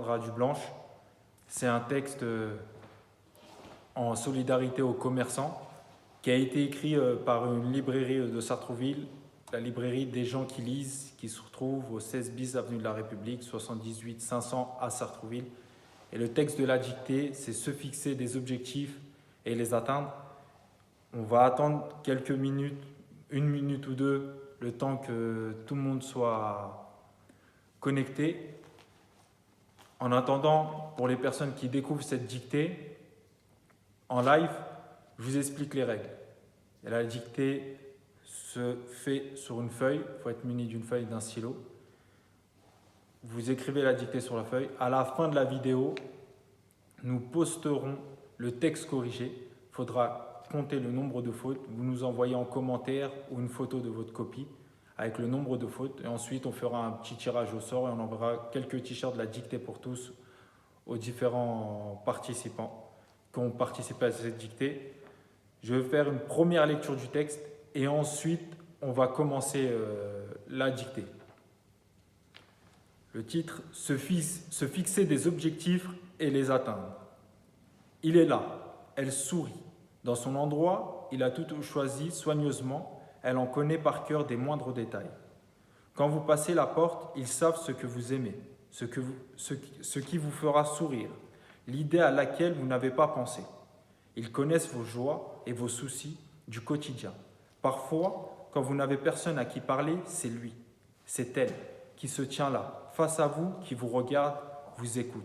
viendra du Blanche. C'est un texte en solidarité aux commerçants qui a été écrit par une librairie de Sartrouville, la librairie des gens qui lisent, qui se retrouve au 16 bis avenue de la République, 78 500 à Sartrouville. Et le texte de la dictée, c'est se fixer des objectifs et les atteindre. On va attendre quelques minutes, 1 minute ou deux, le temps que tout le monde soit connecté. En attendant, pour les personnes qui découvrent cette dictée, en live, je vous explique les règles. Et la dictée se fait sur une feuille, il faut être muni d'une feuille et d'un stylo. Vous écrivez la dictée sur la feuille. À la fin de la vidéo, nous posterons le texte corrigé. Il faudra compter le nombre de fautes. Vous nous envoyez en commentaire ou une photo de votre copie avec le nombre de fautes. Et ensuite, on fera un petit tirage au sort et on enverra quelques t-shirts de la dictée pour tous aux différents participants qui ont participé à cette dictée. Je vais faire une première lecture du texte et ensuite, on va commencer la dictée. Le titre, se fixer des objectifs et les atteindre. Il est là, elle sourit. Dans son endroit, il a tout choisi soigneusement, elle en connaît par cœur des moindres détails. Quand vous passez la porte, ils savent ce que vous aimez, ce qui vous fera sourire, l'idée à laquelle vous n'avez pas pensé. Ils connaissent vos joies et vos soucis du quotidien. Parfois, quand vous n'avez personne à qui parler, c'est lui, c'est elle qui se tient là, face à vous, qui vous regarde, vous écoute.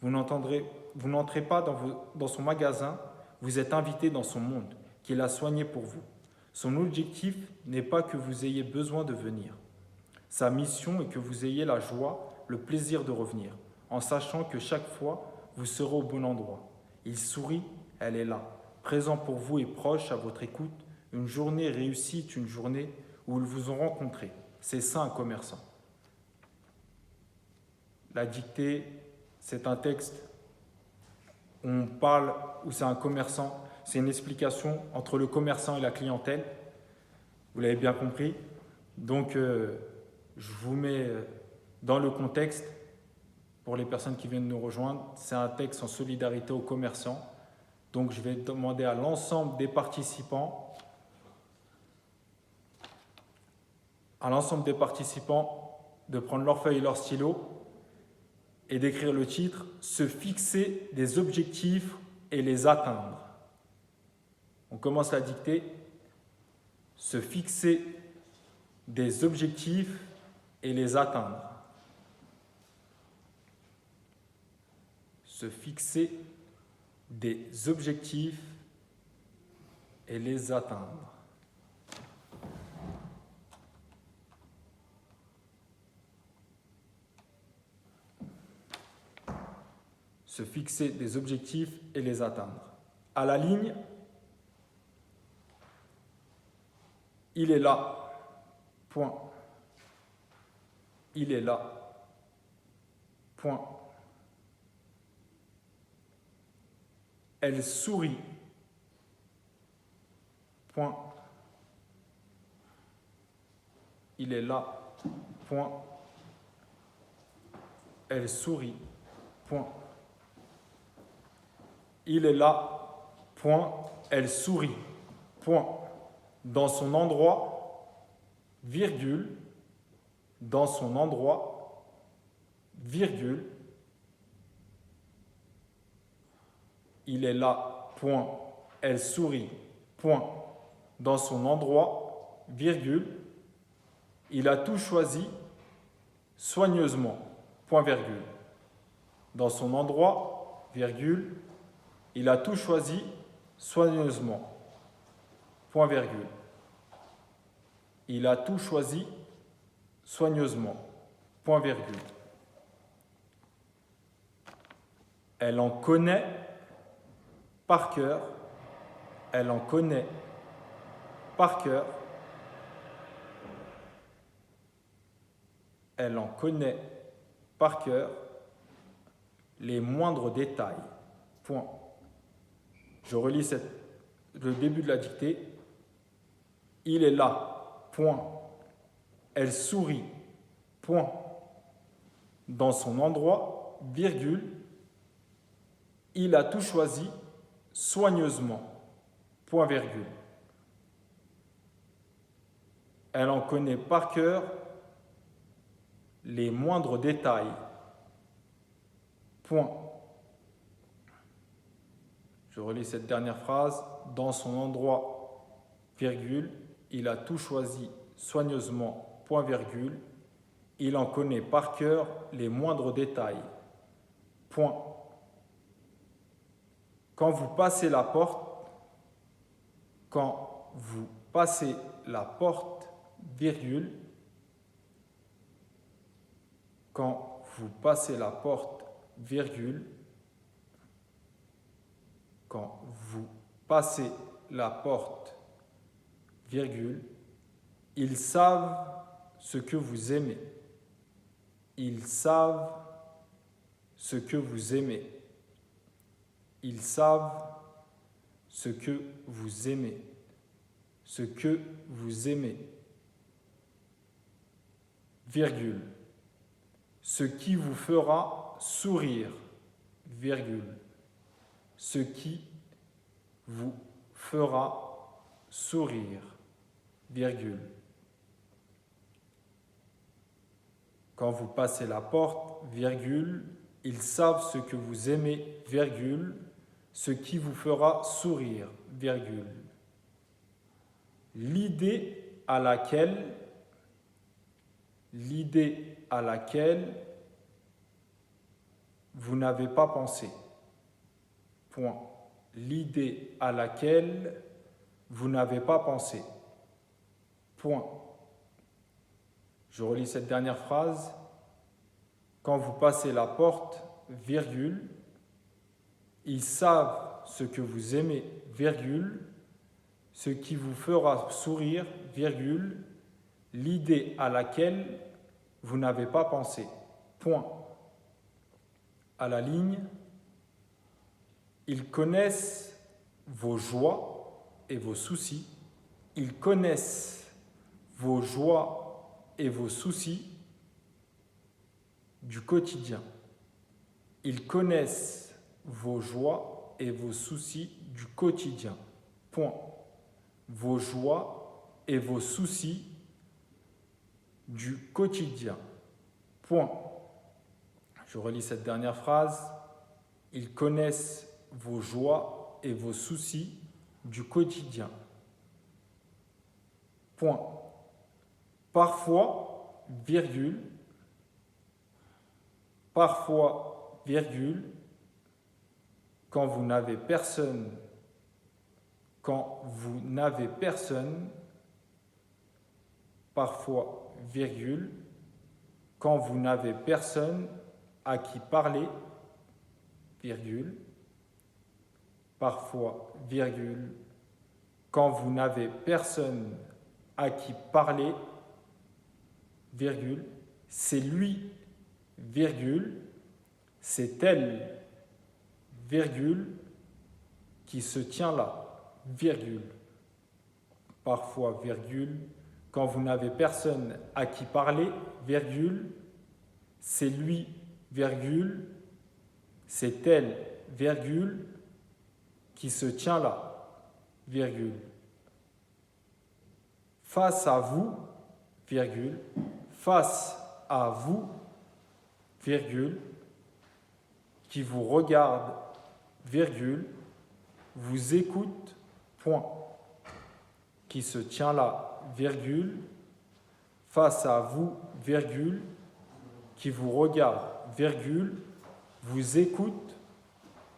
Vous n'entrez pas dans son magasin, vous êtes invité dans son monde, qu'il a soigné pour vous. Son objectif n'est pas que vous ayez besoin de venir. Sa mission est que vous ayez la joie, le plaisir de revenir, en sachant que chaque fois, vous serez au bon endroit. Il sourit, elle est là, présent pour vous et proche à votre écoute. Une journée réussie est une journée où ils vous ont rencontré. C'est ça un commerçant. La dictée, c'est un texte où on parle, où c'est un commerçant. C'est une explication entre le commerçant et la clientèle. Vous l'avez bien compris. Donc, je vous mets dans le contexte pour les personnes qui viennent nous rejoindre. C'est un texte en solidarité aux commerçants. Donc, je vais demander à l'ensemble des participants, de prendre leur feuille et leur stylo et d'écrire le titre « Se fixer des objectifs et les atteindre ». On commence la dictée. Se fixer des objectifs et les atteindre. Se fixer des objectifs et les atteindre. Se fixer des objectifs et les atteindre. À la ligne, il est là, point. Il est là, point. Elle sourit, point. Il est là, point. Elle sourit, point. Il est là, point. Elle sourit, point. Dans son endroit, virgule. Dans son endroit, virgule. Il est là, point. Elle sourit, point. Dans son endroit, virgule. Il a tout choisi soigneusement, point virgule. Dans son endroit, virgule. Il a tout choisi soigneusement, point virgule. Il a tout choisi soigneusement, point virgule. Elle en connaît par cœur, elle en connaît par cœur, elle en connaît par cœur les moindres détails, point. Je relis le début de la dictée. Il est là, point. Elle sourit, point. Dans son endroit, virgule, il a tout choisi soigneusement, point virgule. Elle en connaît par cœur les moindres détails, point. Je relis cette dernière phrase. Dans son endroit, virgule, il a tout choisi soigneusement, point virgule. Il en connaît par cœur les moindres détails, point. Quand vous passez la porte, virgule, quand vous passez la porte, virgule, quand vous passez la porte, virgule, ils savent ce que vous aimez. Ils savent ce que vous aimez. Ils savent ce que vous aimez. Ce que vous aimez. Virgule. Ce qui vous fera sourire. Virgule. Ce qui vous fera sourire, virgule. Quand vous passez la porte, virgule, ils savent ce que vous aimez, virgule, ce qui vous fera sourire, virgule. L'idée à laquelle vous n'avez pas pensé. Point. L'idée à laquelle vous n'avez pas pensé. Point. Je relis cette dernière phrase. Quand vous passez la porte, virgule, ils savent ce que vous aimez, virgule, ce qui vous fera sourire, virgule, l'idée à laquelle vous n'avez pas pensé. Point. À la ligne, ils connaissent vos joies et vos soucis. Ils connaissent vos joies et vos soucis du quotidien. Ils connaissent vos joies et vos soucis du quotidien. Point. Vos joies et vos soucis du quotidien. Point. Je relis cette dernière phrase. Ils connaissent vos joies et vos soucis du quotidien. Point. Parfois, virgule, quand vous n'avez personne, parfois, virgule, quand vous n'avez personne à qui parler, virgule, parfois, virgule, quand vous n'avez personne à qui parler, virgule, c'est lui, virgule, c'est elle, virgule, qui se tient là, virgule. Parfois, virgule, quand vous n'avez personne à qui parler, virgule, c'est lui, virgule, c'est elle, virgule, qui se tient là, virgule. Face à vous, virgule, face à vous, virgule, qui vous regarde, virgule, vous écoute, point, qui se tient là, virgule, face à vous, virgule, qui vous regarde, virgule, vous écoute,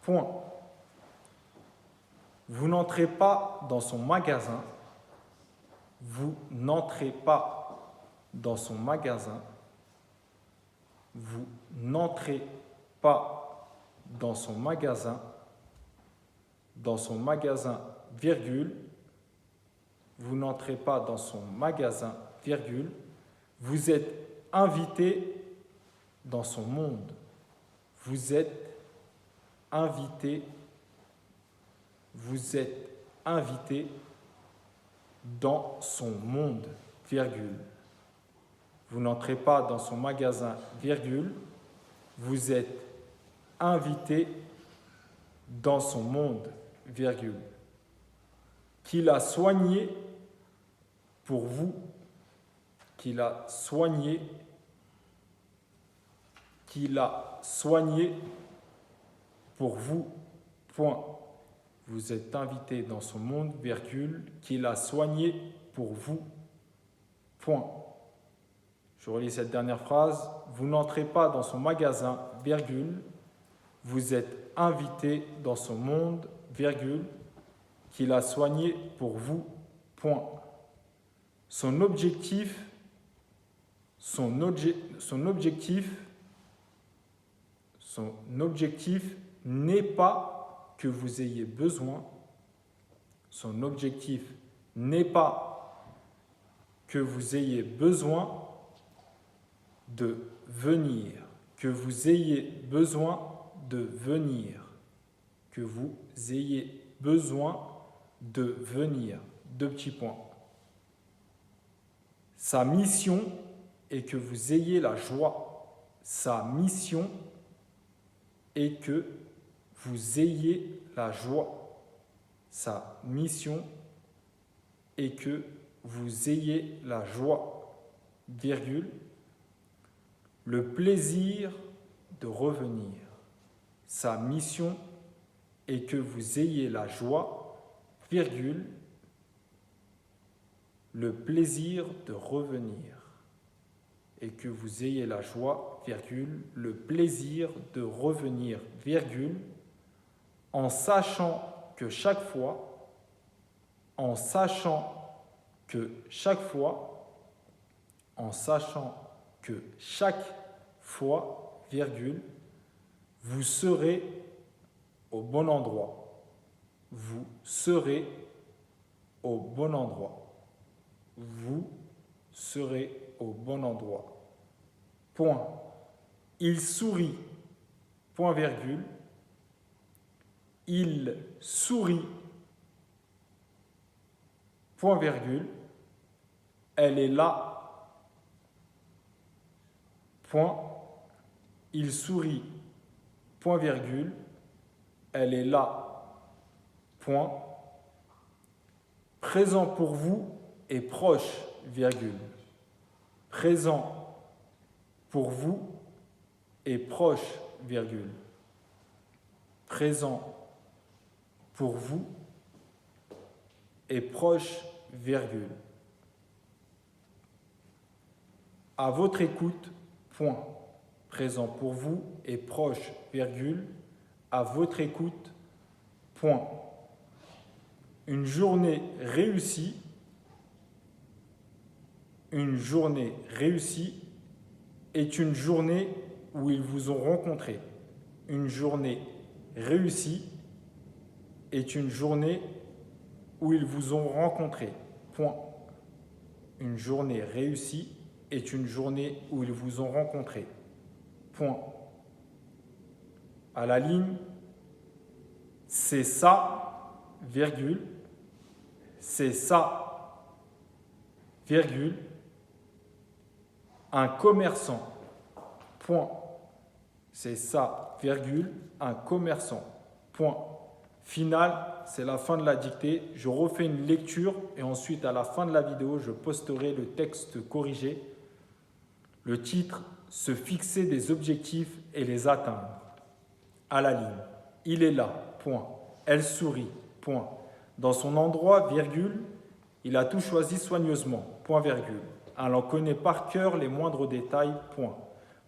point. Vous n'entrez pas dans son magasin, vous n'entrez pas dans son magasin, vous n'entrez pas dans son magasin, virgule, vous n'entrez pas dans son magasin, virgule, vous êtes invité dans son monde, vous êtes invité dans son monde, virgule. Vous n'entrez pas dans son magasin, virgule, vous êtes invité dans son monde, virgule, qu'il a soigné pour vous, qu'il a soigné pour vous, point. Vous êtes invité dans son monde, virgule, qu'il a soigné pour vous, point. Je relis cette dernière phrase. Vous n'entrez pas dans son magasin, virgule, vous êtes invité dans son monde, virgule, qu'il a soigné pour vous, point. Son objectif n'est pas que vous ayez besoin. Son objectif n'est pas que vous ayez besoin de venir, que vous ayez besoin de venir, que vous ayez besoin de venir. Deux petits points. Sa mission est que vous ayez la joie. Sa mission est que vous ayez la joie. Sa mission est que vous ayez la joie, virgule, le plaisir de revenir. Sa mission est que vous ayez la joie, virgule, le plaisir de revenir. Et que vous ayez la joie, virgule, le plaisir de revenir, virgule, en sachant que chaque fois, virgule, vous serez au bon endroit. Vous serez au bon endroit. Vous serez au bon endroit. Point. Il sourit. Point virgule. Il sourit. Point virgule. Elle est là. Point. Il sourit. Point virgule. Elle est là. Point. Présent pour vous et proche, virgule. Présent pour vous et proche, virgule. Présent pour vous et proche, virgule. À votre écoute, point. Présent pour vous et proche, virgule. À votre écoute, point. Une journée réussie. Une journée réussie est une journée où ils vous ont rencontré. Une journée réussie est une journée où ils vous ont rencontré. Point. Une journée réussie est une journée où ils vous ont rencontré. Point. À la ligne, c'est ça, virgule, c'est ça, virgule, un commerçant, point. C'est ça, virgule, un commerçant, point. Final, c'est la fin de la dictée. Je refais une lecture et ensuite, à la fin de la vidéo, je posterai le texte corrigé. Le titre, se fixer des objectifs et les atteindre. À la ligne, il est là, point. Elle sourit, point. Dans son endroit, virgule, il a tout choisi soigneusement, point virgule. Elle en connaît par cœur les moindres détails, point.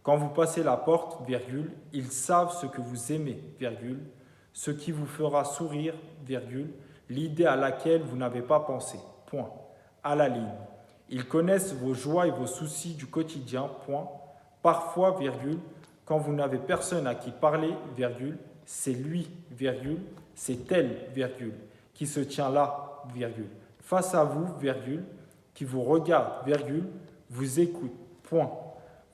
Quand vous passez la porte, virgule, ils savent ce que vous aimez, virgule, ce qui vous fera sourire, virgule, l'idée à laquelle vous n'avez pas pensé, point. À la ligne, ils connaissent vos joies et vos soucis du quotidien, point. Parfois, virgule, quand vous n'avez personne à qui parler, virgule, c'est lui, virgule, c'est elle, virgule, qui se tient là, virgule, face à vous, virgule, qui vous regarde, virgule, vous écoute, point.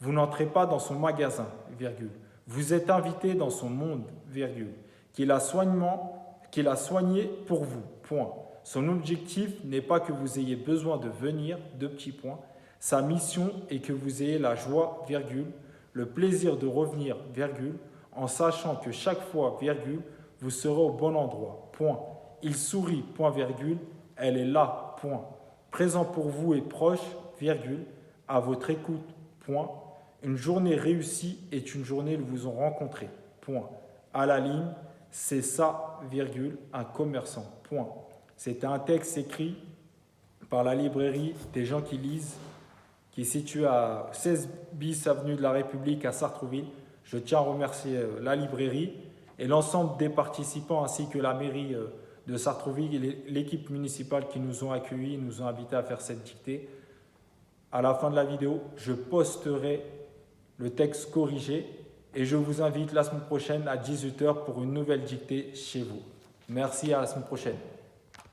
Vous n'entrez pas dans son magasin, virgule. Vous êtes invité dans son monde, virgule, qu'il a soigné pour vous, point. Son objectif n'est pas que vous ayez besoin de venir, deux petits points. Sa mission est que vous ayez la joie, virgule, le plaisir de revenir, virgule, en sachant que chaque fois, virgule, vous serez au bon endroit, point. Il sourit, point, virgule, elle est là, point. Présent pour vous et proche, virgule, à votre écoute, point. Une journée réussie est une journée où vous ont rencontré, point. À la ligne, c'est ça, virgule, un commerçant, point. C'est un texte écrit par la librairie des gens qui lisent, qui est située à 16 bis avenue de la République à Sartrouville. Je tiens à remercier la librairie et l'ensemble des participants ainsi que la mairie de Sartrouville et l'équipe municipale qui nous ont accueillis, nous ont invités à faire cette dictée. À la fin de la vidéo, je posterai le texte corrigé et je vous invite la semaine prochaine à 18 h pour une nouvelle dictée chez vous. Merci, à la semaine prochaine.